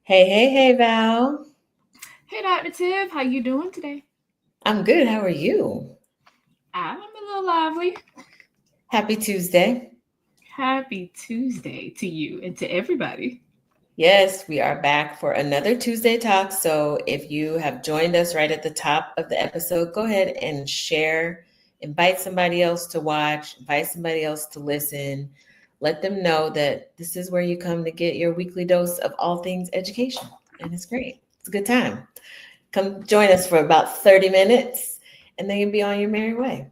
Hey, Val. Hey, Dr. Tiff, how you doing today? I'm good. How are you? I'm a little lively. Happy Tuesday. Happy Tuesday to you and to everybody. Yes, we are back for another Tuesday talk. So if you have joined us right at the top of the episode, go ahead and share, invite somebody else to watch, invite somebody else to listen. Let them know that this is where you come to get your weekly dose of all things education. And it's great. It's a good time. Come join us for about 30 minutes and then you'll be on your merry way.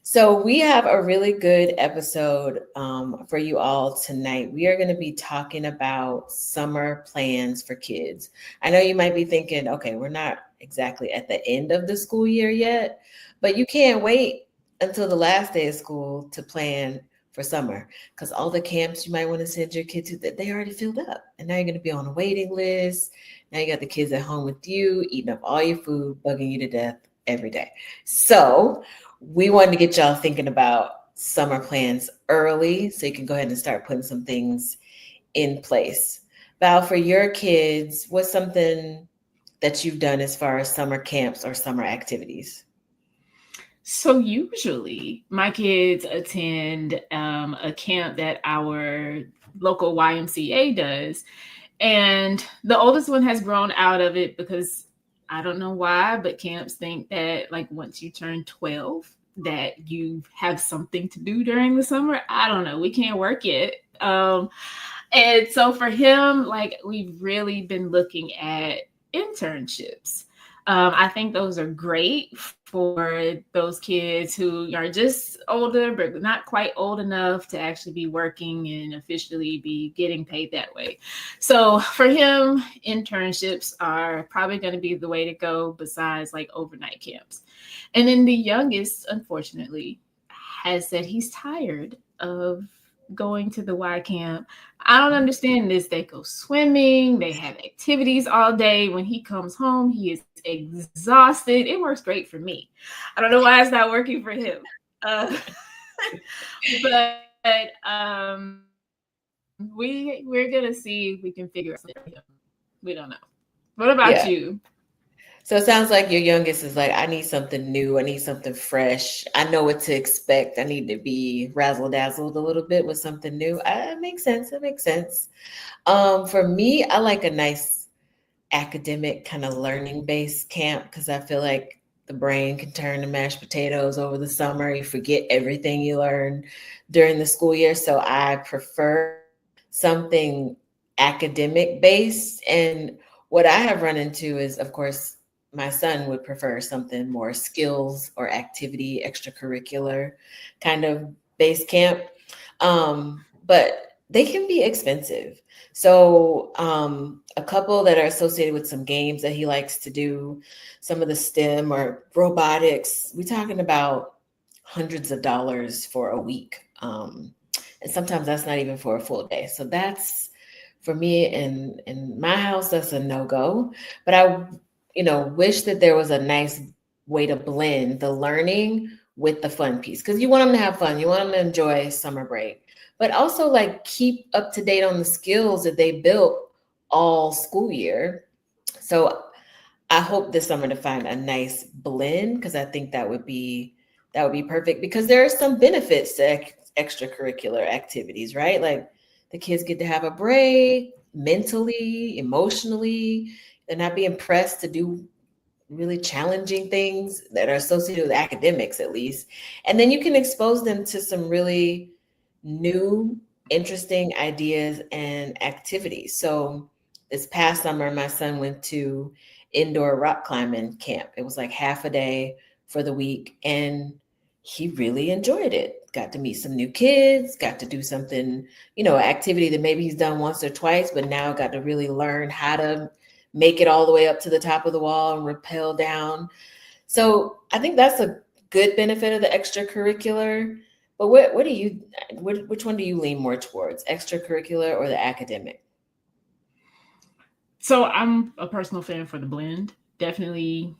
So, we have a really good episode for you all tonight. We are going to be talking about summer plans for kids. I know you might be thinking, okay, we're not exactly at the end of the school year yet, but you can't wait until the last day of school to plan for summer because all the camps you might want to send your kid to, that they already filled up. And now you're going to be on a waiting list. Now you got the kids at home with you, eating up all your food, bugging you to death every day. So, we wanted to get y'all thinking about summer plans early so you can go ahead and start putting some things in place. Val, for your kids, what's something that you've done as far as summer camps or summer activities? So, usually my kids attend a camp that our local YMCA does. And the oldest one has grown out of it because I don't know why, but camps think that like once you turn 12, that you have something to do during the summer. I don't know. We can't work yet. And so for him, like we've really been looking at internships. I think those are great for those kids who are just older, but not quite old enough to actually be working and officially be getting paid that way. So for him, internships are probably going to be the way to go, besides like overnight camps. And then the youngest, unfortunately, has said he's tired of going to the Y camp. I don't understand this. They go swimming, they have activities all day. When he comes home, he is exhausted. It works great for me. I don't know why it's not working for him. Uh, we're gonna see if we can figure out something for him. We don't know. What about you? Yeah. So it sounds like your youngest is like, I need something new. I need something fresh. I know what to expect. I need to be razzle dazzled a little bit with something new. It makes sense. It makes sense. For me, I like a nice academic kind of learning based camp because I feel like the brain can turn to mashed potatoes over the summer. You forget everything you learned during the school year. So I prefer something academic based. And what I have run into is, of course, my son would prefer something more skills or activity, extracurricular kind of base camp. But they can be expensive. So, a couple that are associated with some games that he likes to do, some of the STEM or robotics, we're talking about hundreds of dollars for a week. And sometimes that's not even for a full day. So that's for me in my house, that's a no-go. But I, wish that there was a nice way to blend the learning with the fun piece because you want them to have fun. You want them to enjoy summer break, but also like keep up to date on the skills that they built all school year. So I hope this summer to find a nice blend because I think that would be perfect because there are some benefits to extracurricular activities, right? Like the kids get to have a break mentally, emotionally. They're not being pressed to do really challenging things that are associated with academics, at least. And then you can expose them to some really new, interesting ideas and activities. So this past summer, my son went to indoor rock climbing camp. It was like half a day for the week, and he really enjoyed it. Got to meet some new kids, got to do something, activity that maybe he's done once or twice, but now got to really learn how to make it all the way up to the top of the wall and rappel down. So I think that's a good benefit of the extracurricular. But what do you which one do you lean more towards, extracurricular or the academic? So I'm a personal fan for the blend. Definitely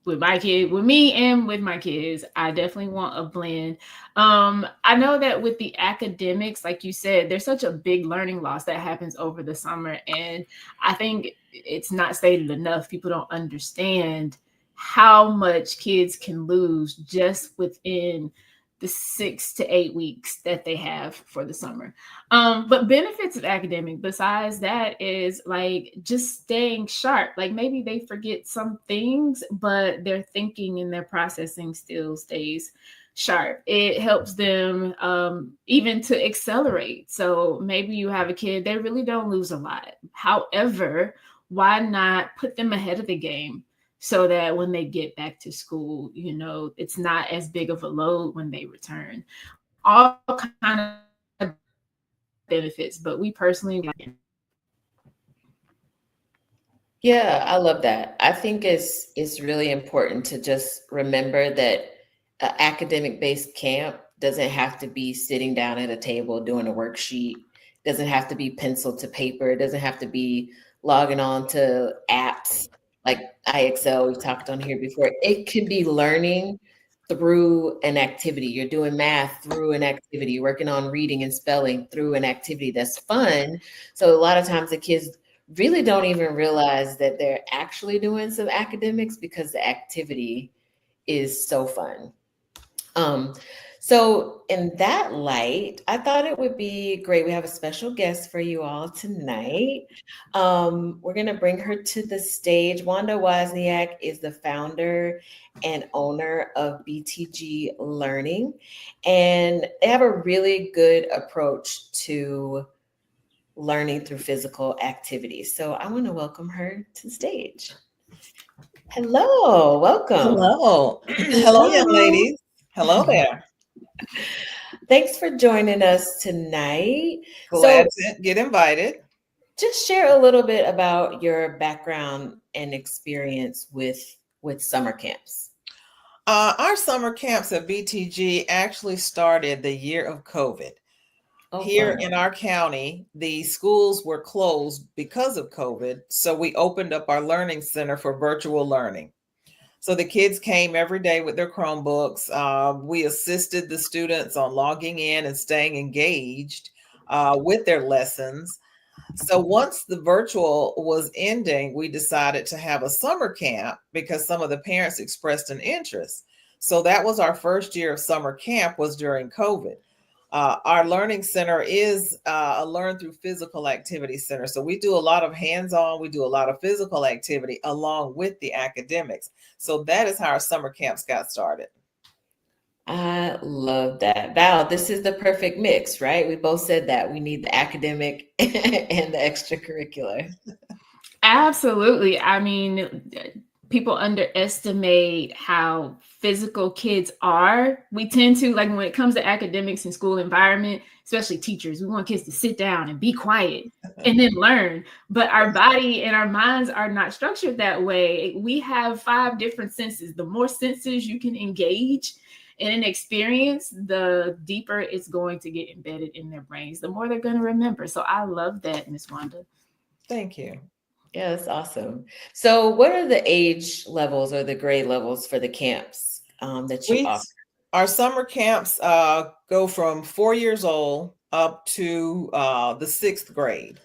with my kid, with me and with my kids, I definitely want a blend. I know that with the academics, like you said, there's such a big learning loss that happens over the summer. And I think it's not stated enough. People don't understand how much kids can lose just within the 6 to 8 weeks that they have for the summer. But benefits of academic besides that is like just staying sharp. Like maybe they forget some things, but their thinking and their processing still stays sharp. It helps them even to accelerate. So maybe you have a kid, they really don't lose a lot. However, why not put them ahead of the game so that when they get back to school, you know, it's not as big of a load when they return. All kind of benefits, but we personally like it. Yeah, I love that. I think it's really important to just remember that an academic based camp doesn't have to be sitting down at a table doing a worksheet. Doesn't have to be pencil to paper. It doesn't have to be logging on to apps like IXL we've talked on here before. It could be learning through an activity. You're doing math through an activity, working on reading and spelling through an activity that's fun. So a lot of times the kids really don't even realize that they're actually doing some academics because the activity is so fun. Um, so in that light, I thought it would be great. We have a special guest for you all tonight. We're going to bring her to the stage. Wanda Wozniak is the founder and owner of BTG Learning, and they have a really good approach to learning through physical activities. So I want to welcome her to the stage. Hello, welcome. Hello. Hello, young ladies. Hello there. Thanks for joining us tonight. Glad to get invited. Just share a little bit about your background and experience with summer camps. Our summer camps at BTG actually started the year of COVID. Here in our county, the schools were closed because of COVID. So we opened up our learning center for virtual learning. So the kids came every day with their Chromebooks. We assisted the students on logging in and staying engaged with their lessons. So once the virtual was ending, we decided to have a summer camp because some of the parents expressed an interest. So that was our first year of summer camp, was during COVID. Our learning center is a learn through physical activity center. So we do a lot of hands-on, we do a lot of physical activity along with the academics. So that is how our summer camps got started. I love that. Val, this is the perfect mix, right? We both said that we need the academic and the extracurricular. Absolutely. I mean, people underestimate how physical kids are. We tend to, like, when it comes to academics and school environment, especially teachers, we want kids to sit down and be quiet and then learn. But our body and our minds are not structured that way. We have 5 different senses. The more senses you can engage in an experience, the deeper it's going to get embedded in their brains, the more they're going to remember. So I love that, Ms. Wanda. Thank you. Yeah, that's awesome. So what are the age levels or the grade levels for the camps that you offer? Our summer camps go from 4 years old up to the 6th grade.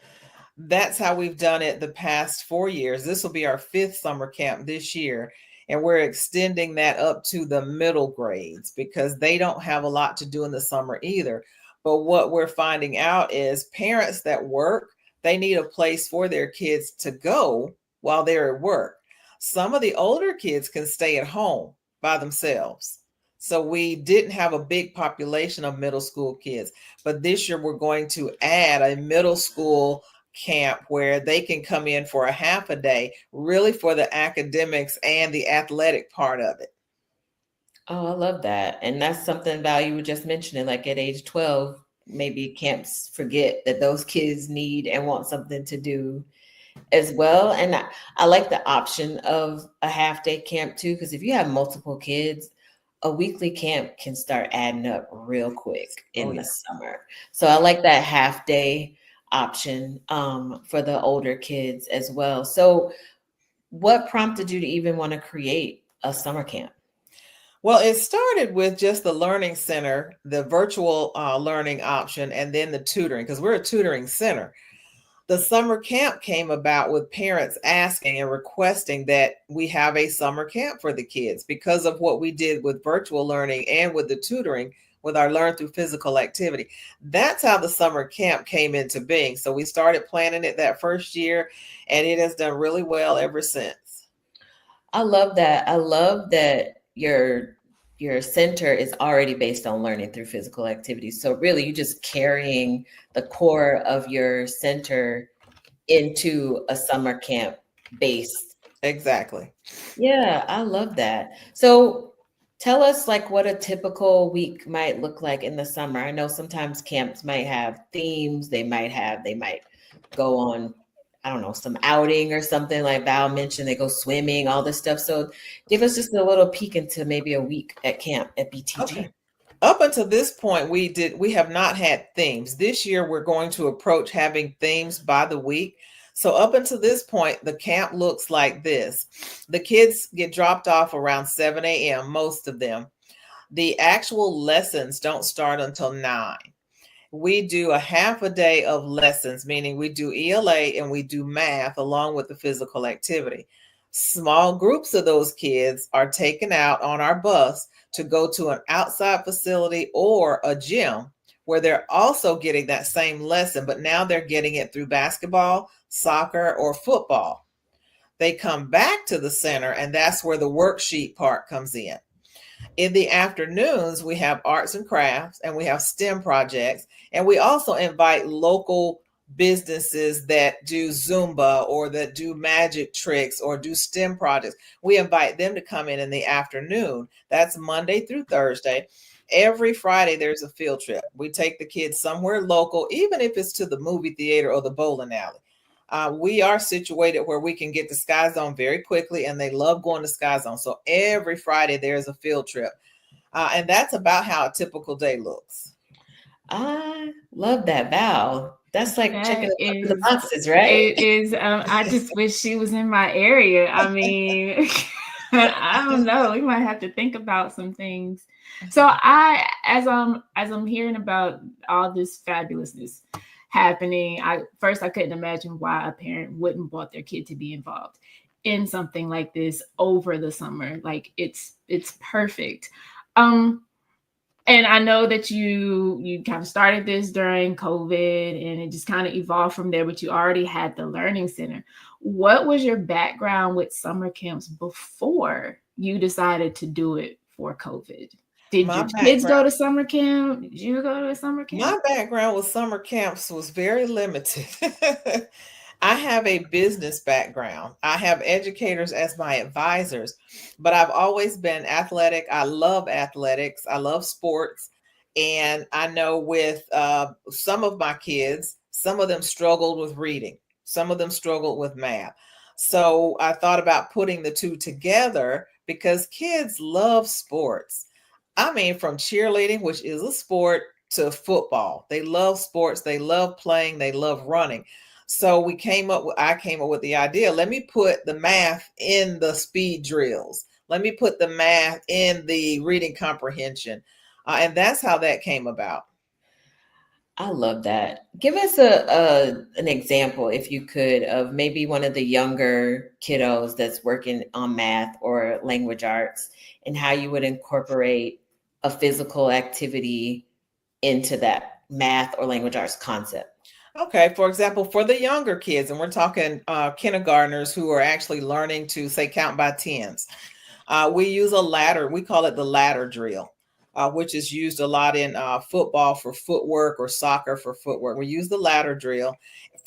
That's how we've done it the past 4 years. This will be our 5th summer camp this year. And we're extending that up to the middle grades because they don't have a lot to do in the summer either. But what we're finding out is parents that work, they need a place for their kids to go while they're at work. Some of the older kids can stay at home by themselves. So we didn't have a big population of middle school kids, but this year we're going to add a middle school camp where they can come in for a half a day, really for the academics and the athletic part of it. Oh, I love that. And that's something Val, you were just mentioning, like at age 12, maybe camps forget that those kids need and want something to do as well. And I like the option of a half day camp too, because if you have multiple kids, a weekly camp can start adding up real quick in the summer. So I like that half day option for the older kids as well. So what prompted you to even want to create a summer camp? Well, it started with just the learning center, the virtual learning option, and then the tutoring, because we're a tutoring center. The summer camp came about with parents asking and requesting that we have a summer camp for the kids because of what we did with virtual learning and with the tutoring with our Learn Through Physical Activity. That's how the summer camp came into being. So we started planning it that first year, and it has done really well ever since. I love that. I love that your center is already based on learning through physical activity. So really, you're just carrying the core of your center into a summer camp based. Exactly. Yeah, I love that. So tell us like what a typical week might look like in the summer. I know sometimes camps might have themes, they might go on, I don't know, some outing or something like Val mentioned, they go swimming, all this stuff. So give us just a little peek into maybe a week at camp at BTG. Okay. Up until this point, we have not had themes. This year, we're going to approach having themes by the week. So up until this point, the camp looks like this. The kids get dropped off around 7 a.m., most of them. The actual lessons don't start until 9. We do a half a day of lessons, meaning we do ELA and we do math along with the physical activity. Small groups of those kids are taken out on our bus to go to an outside facility or a gym where they're also getting that same lesson, but now they're getting it through basketball, soccer, or football. They come back to the center, and that's where the worksheet part comes in. In the afternoons, we have arts and crafts, and we have STEM projects, and we also invite local businesses that do Zumba or that do magic tricks or do STEM projects. We invite them to come in the afternoon. That's Monday through Thursday. Every Friday, there's a field trip. We take the kids somewhere local, even if it's to the movie theater or the bowling alley. We are situated where we can get to Sky Zone very quickly, and they love going to Sky Zone. So every Friday, there's a field trip. And that's about how a typical day looks. I love that, Val. That's like checking the boxes, right? It is. I just wish she was in my area. I mean, I don't know. We might have to think about some things. So as I'm hearing about all this fabulousness happening, I couldn't imagine why a parent wouldn't want their kid to be involved in something like this over the summer. Like it's perfect. And I know that you kind of started this during COVID and it just kind of evolved from there, but you already had the Learning Center. What was your background with summer camps before you decided to do it for COVID? Did your kids go to summer camp? Did you go to a summer camp? My background with summer camps was very limited. I have a business background. I have educators as my advisors, but I've always been athletic. I love athletics. I love sports. And I know with some of my kids, some of them struggled with reading. Some of them struggled with math. So I thought about putting the two together because kids love sports. I mean, from cheerleading, which is a sport, to football. They love sports. They love playing. They love running. So I came up with the idea, let me put the math in the speed drills. Let me put the math in the reading comprehension. And that's how that came about. I love that. Give us an example, if you could, of maybe one of the younger kiddos that's working on math or language arts and how you would incorporate a physical activity into that math or language arts concept. Okay, for example, for the younger kids, and we're talking kindergartners who are actually learning to, say, count by tens, we use a ladder. We call it the ladder drill, which is used a lot in football for footwork or soccer for footwork. We use the ladder drill.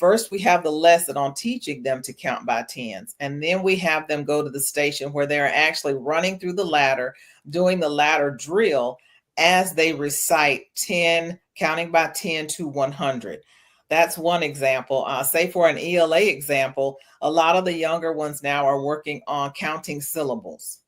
First, we have the lesson on teaching them to count by tens, and then we have them go to the station where they're actually running through the ladder, doing the ladder drill as they recite 10, counting by 10 to 100. That's one example. Say for an ELA example, a lot of the younger ones now are working on counting syllables.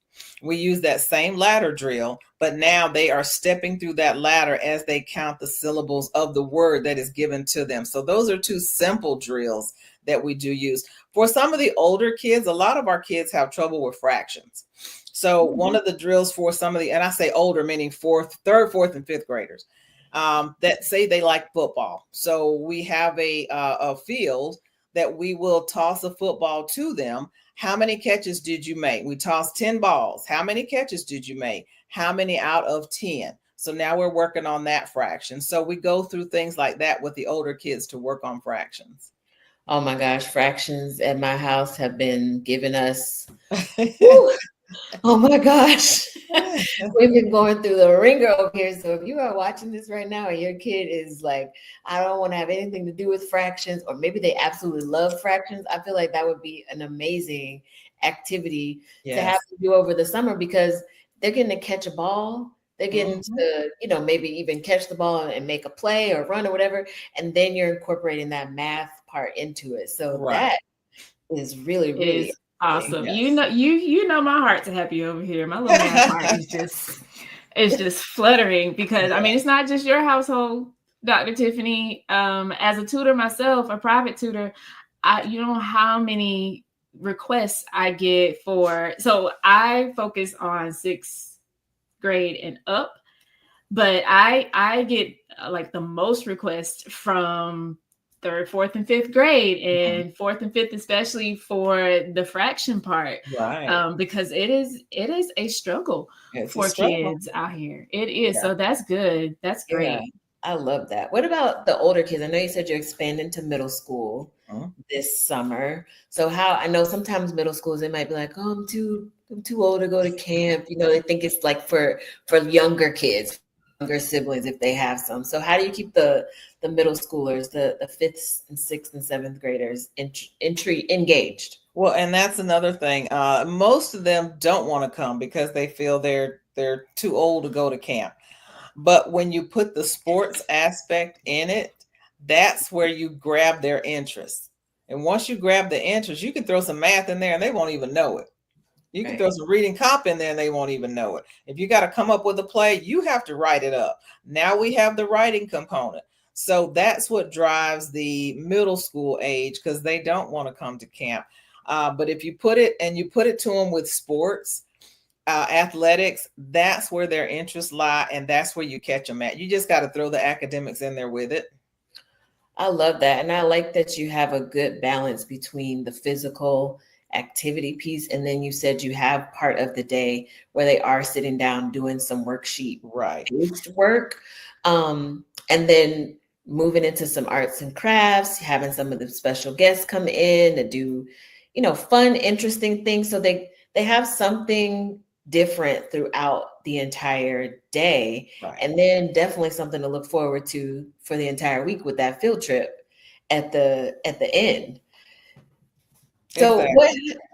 We use that same ladder drill, but now they are stepping through that ladder as they count the syllables of the word that is given to them. So those are two simple drills that we do use. For some of the older kids, a lot of our kids have trouble with fractions. So one of the drills for some of the, and I say older, meaning third, fourth, and fifth graders, that say they like football. So we have a field that we will toss a football to them. How many catches did you make? We toss 10 balls. How many catches did you make? How many out of 10? So now we're working on that fraction. So we go through things like that with the older kids to work on fractions. Oh my gosh, fractions at my house have been giving us, oh my gosh, we've been going through the ringer over here. So if you are watching this right now and your kid is like, I don't want to have anything to do with fractions, or maybe they absolutely love fractions, I feel like that would be an amazing activity to have to do over the summer, because they're getting to catch a ball. They're getting to, maybe even catch the ball and make a play or run or whatever. And then you're incorporating that math part into it. So that is really, really awesome. Yes. You know my heart's happy over here. My little math heart is just fluttering, because I mean, it's not just your household, Dr. Tiffany. As a tutor myself, a private tutor, you know how many requests I get for, so I focus on 6th grade and up, but I get like the most requests from 3rd, 4th, and 5th grade, and 4th and 5th, especially for the fraction part, because it is a struggle for kids out here. It is. So that's good. That's great. Yeah, I love that. What about the older kids? I know you said you're expanding to middle school this summer. So I know sometimes middle schools, they might be like, oh, I'm too old to go to camp. They think it's like for younger kids, younger siblings, if they have some. So how do you keep the middle schoolers, the 5th and 6th and 7th graders engaged? Well, and that's another thing. Most of them don't want to come because they feel they're too old to go to camp. But when you put the sports aspect in it, that's where you grab their interest. And once you grab the interest, you can throw some math in there and they won't even know it. You can throw some reading comp in there and they won't even know it. If you got to come up with a play, you have to write it up. Now we have the writing component. So that's what drives the middle school age, because they don't want to come to camp. But if you put it to them with sports, athletics, that's where their interests lie, and that's where you catch them at. You just got to throw the academics in there with it. I love that. And I like that you have a good balance between the physical activity piece, and then you said you have part of the day where they are sitting down doing some worksheet work, and then moving into some arts and crafts, having some of the special guests come in to do fun, interesting things, so they have something different throughout the entire day. And then definitely something to look forward to for the entire week with that field trip at the end. So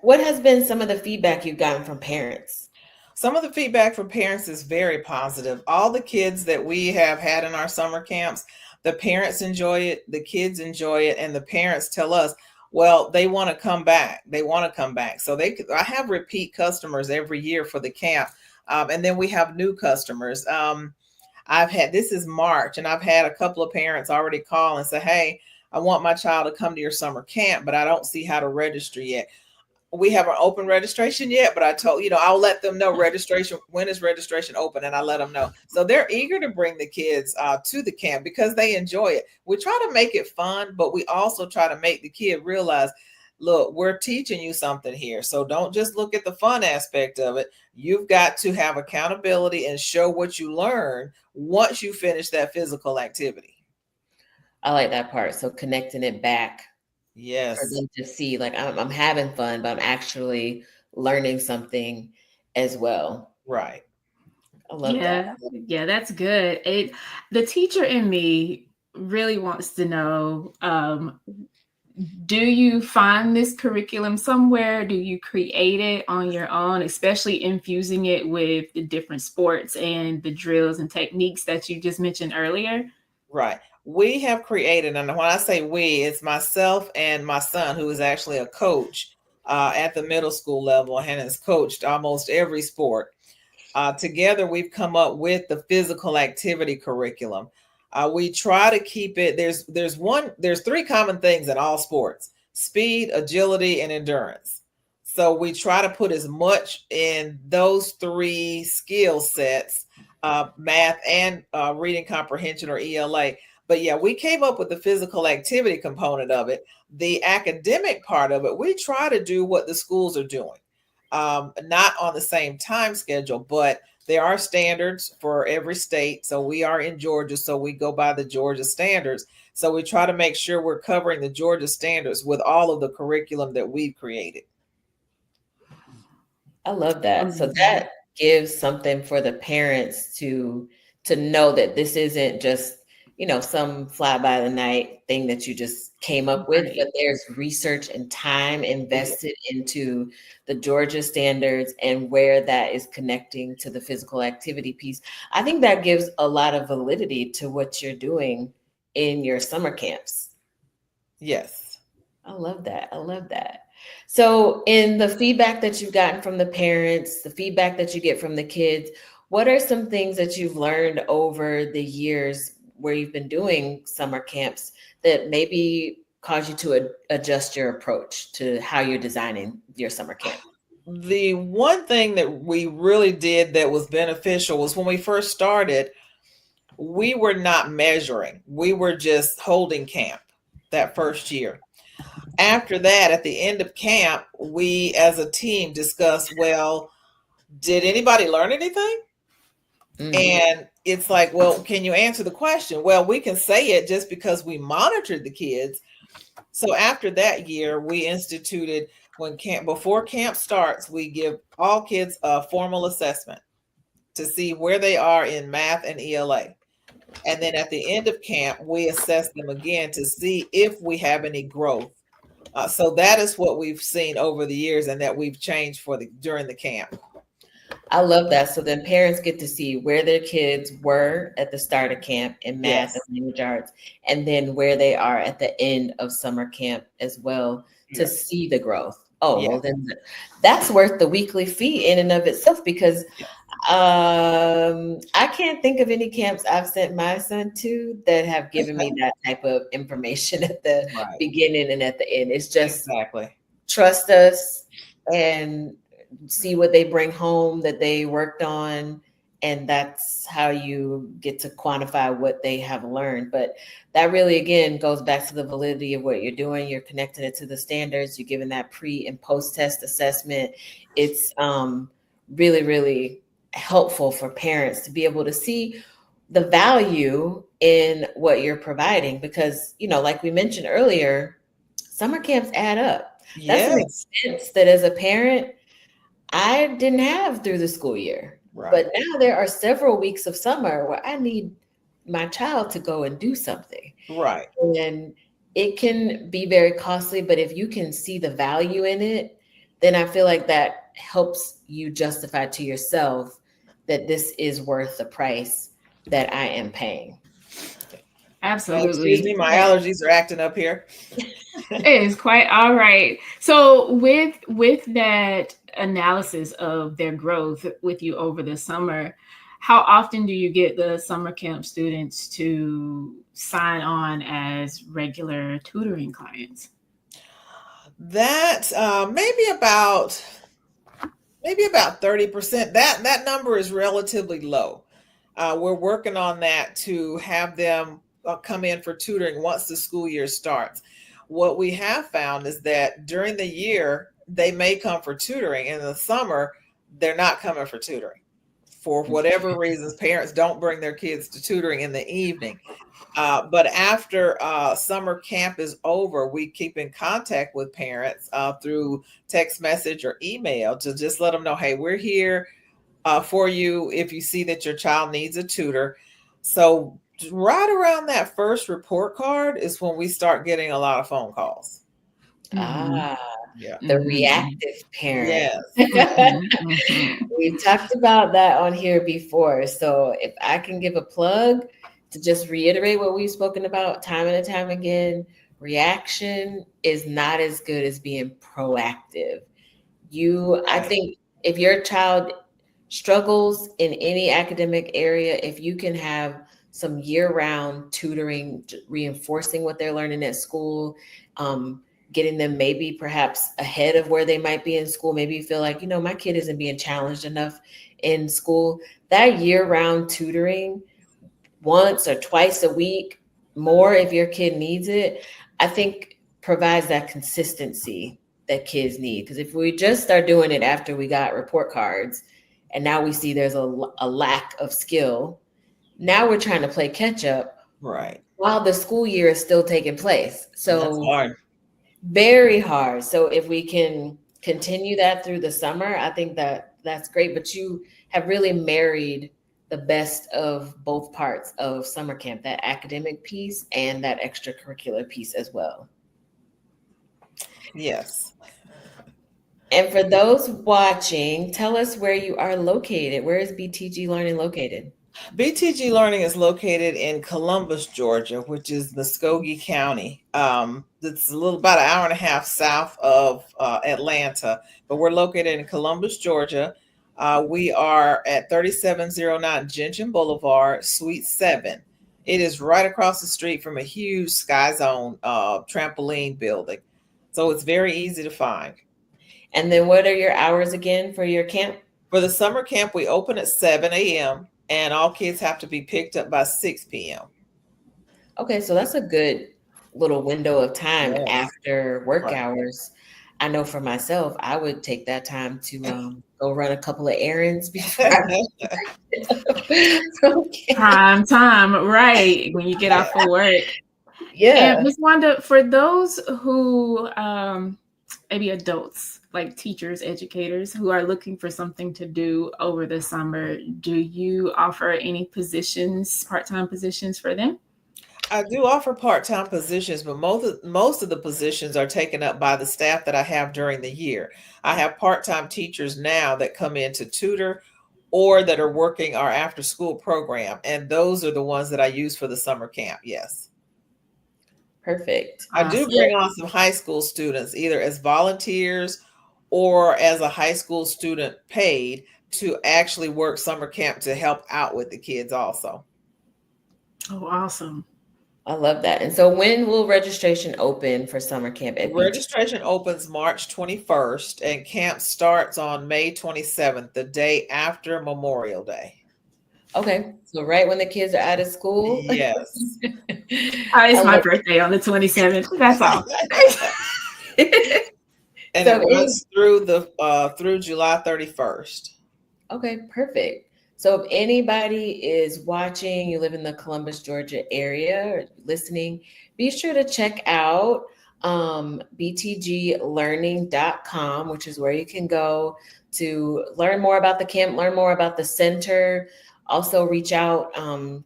what has been some of the feedback you've gotten from parents? Some of the feedback from parents is very positive. All the kids that we have had in our summer camps, the parents enjoy it, the kids enjoy it, and the parents tell us, well, they want to come back. They want to come back. So I have repeat customers every year for the camp. And then we have new customers. This is March, and I've had a couple of parents already call and say, hey, I want my child to come to your summer camp, but I don't see how to register yet. We haven't open registration yet, but I told, I'll let them know when is registration open, and I let them know. So they're eager to bring the kids to the camp because they enjoy it. We try to make it fun, but we also try to make the kid realize, look, we're teaching you something here. So don't just look at the fun aspect of it. You've got to have accountability and show what you learn once you finish that physical activity. I like that part. So connecting it back. Yes. For them to see, like, I'm having fun, but I'm actually learning something as well. Right. I love that. Yeah, that's good. The teacher in me really wants to know, do you find this curriculum somewhere? Do you create it on your own, especially infusing it with the different sports and the drills and techniques that you just mentioned earlier? Right. We have created, and when I say we, it's myself and my son, who is actually a coach at the middle school level and has coached almost every sport. Together, we've come up with the physical activity curriculum. We try to keep it. There's 3 common things in all sports: speed, agility, and endurance. So we try to put as much in those three skill sets, math and reading comprehension or ELA. But yeah, we came up with the physical activity component of it. The academic part of it, we try to do what the schools are doing. Not on the same time schedule, but there are standards for every state. So we are in Georgia, so we go by the Georgia standards. So we try to make sure we're covering the Georgia standards with all of the curriculum that we've created. I love that. So that gives something for the parents to know that this isn't just, some fly by the night thing that you just came up with, but there's research and time invested into the Georgia standards and where that is connecting to the physical activity piece. I think that gives a lot of validity to what you're doing in your summer camps. Yes. I love that. I love that. So in the feedback that you've gotten from the parents, the feedback that you get from the kids, what are some things that you've learned over the years where you've been doing summer camps that maybe cause you to adjust your approach to how you're designing your summer camp? The one thing that we really did that was beneficial was when we first started, we were not measuring. We were just holding camp that first year. After that, at the end of camp, we as a team discussed, well, did anybody learn anything? Mm-hmm. And it's like, well, can you answer the question? Well, we can say it just because we monitored the kids. So after that year, we instituted before camp starts, we give all kids a formal assessment to see where they are in math and ELA. And then at the end of camp, we assess them again to see if we have any growth. So that is what we've seen over the years and that we've changed during the camp. I love that. So then parents get to see where their kids were at the start of camp in math and language arts, and then where they are at the end of summer camp as well to see the growth. Well, then that's worth the weekly fee in and of itself, because I can't think of any camps I've sent my son to that have given me that type of information at the beginning and at the end. It's just trust us and see what they bring home that they worked on. And that's how you get to quantify what they have learned. But that really, again, goes back to the validity of what you're doing. You're connecting it to the standards. You're giving that pre and post test assessment. It's really, really helpful for parents to be able to see the value in what you're providing, because, like we mentioned earlier, summer camps add up. That's an expense that as a parent, I didn't have through the school year. Right. But now there are several weeks of summer where I need my child to go and do something. Right. And it can be very costly, but if you can see the value in it, then I feel like that helps you justify to yourself that this is worth the price that I am paying. Absolutely. Excuse me, my allergies are acting up here. It is quite all right. So with that analysis of their growth with you over the summer, how often do you get the summer camp students to sign on as regular tutoring clients? That maybe about 30%. That number is relatively low. We're working on that to have them come in for tutoring once the school year starts. What we have found is that during the year, they may come for tutoring. In the summer, they're not coming for tutoring. For whatever reasons, parents don't bring their kids to tutoring in the evening. But after summer camp is over, we keep in contact with parents through text message or email to just let them know, hey, we're here for you if you see that your child needs a tutor. So right around that first report card is when we start getting a lot of phone calls. The reactive parent. Yes. We've talked about that on here before. So if I can give a plug to just reiterate what we've spoken about time and time again, reaction is not as good as being proactive. I think if your child struggles in any academic area, if you can have some year-round tutoring, reinforcing what they're learning at school, getting them maybe perhaps ahead of where they might be in school. Maybe you feel like, my kid isn't being challenged enough in school. That year-round tutoring once or twice a week, more if your kid needs it, I think provides that consistency that kids need. Because if we just start doing it after we got report cards and now we see there's a lack of skill, now we're trying to play catch up. Right. While the school year is still taking place. So that's hard. Very hard. So if we can continue that through the summer, I think that's great. But you have really married the best of both parts of summer camp, that academic piece and that extracurricular piece as well. Yes. And for those watching, tell us where you are located. Where is BTG Learning located? BTG Learning is located in Columbus, Georgia, which is Muskogee County. It's about an hour and a half south of Atlanta, but we're located in Columbus, Georgia. We are at 3709 Gentian Boulevard, Suite 7. It is right across the street from a huge Sky Zone trampoline building. So it's very easy to find. And then what are your hours again for your camp? For the summer camp, we open at 7 a.m. and all kids have to be picked up by 6 p.m. Okay, so that's a good little window of time after work hours. I know for myself, I would take that time to go run a couple of errands before Prime time, right, when you get off for work. Yeah. And Ms. Wanda, for those who maybe adults, like teachers, educators, who are looking for something to do over the summer, do you offer any positions, part-time positions for them? I do offer part-time positions, but most of the positions are taken up by the staff that I have during the year. I have part-time teachers now that come in to tutor or that are working our after-school program, and those are the ones that I use for the summer camp. Yes. Perfect. I do bring on some high school students, either as volunteers or as a high school student paid to actually work summer camp to help out with the kids also. Oh, awesome. I love that. And so when will registration open for summer camp? Registration opens March 21st and camp starts on May 27th, the day after Memorial Day. Okay. So right when the kids are out of school. Yes. It's my birthday on the 27th. That's all. And so it runs through July 31st. Okay, perfect. So if anybody is watching, you live in the Columbus, Georgia area or listening, be sure to check out btglearning.com, which is where you can go to learn more about the camp, learn more about the center, also reach out,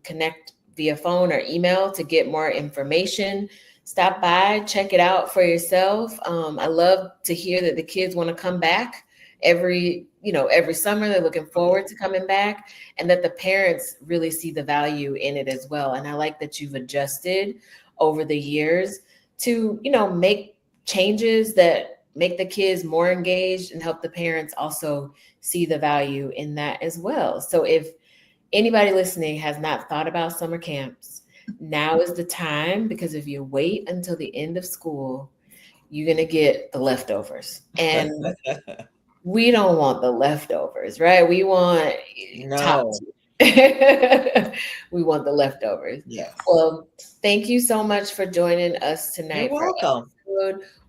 connect via phone or email to get more information. Stop by, check it out for yourself. I love to hear that the kids want to come back every summer. They're looking forward to coming back, and that the parents really see the value in it as well. And I like that you've adjusted over the years to, make changes that make the kids more engaged and help the parents also see the value in that as well. So if anybody listening has not thought about summer camps, now is the time, because if you wait until the end of school, you're going to get the leftovers. And we don't want the leftovers, right? We want we want the leftovers. Yes. Well, thank you so much for joining us tonight. You're welcome.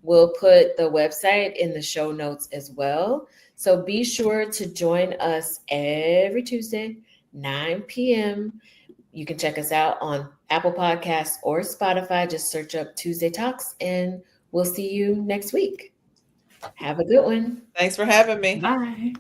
We'll put the website in the show notes as well. So be sure to join us every Tuesday, 9 p.m. You can check us out on Apple Podcasts or Spotify. Just search up Tuesday Talks, and we'll see you next week. Have a good one. Thanks for having me. Bye.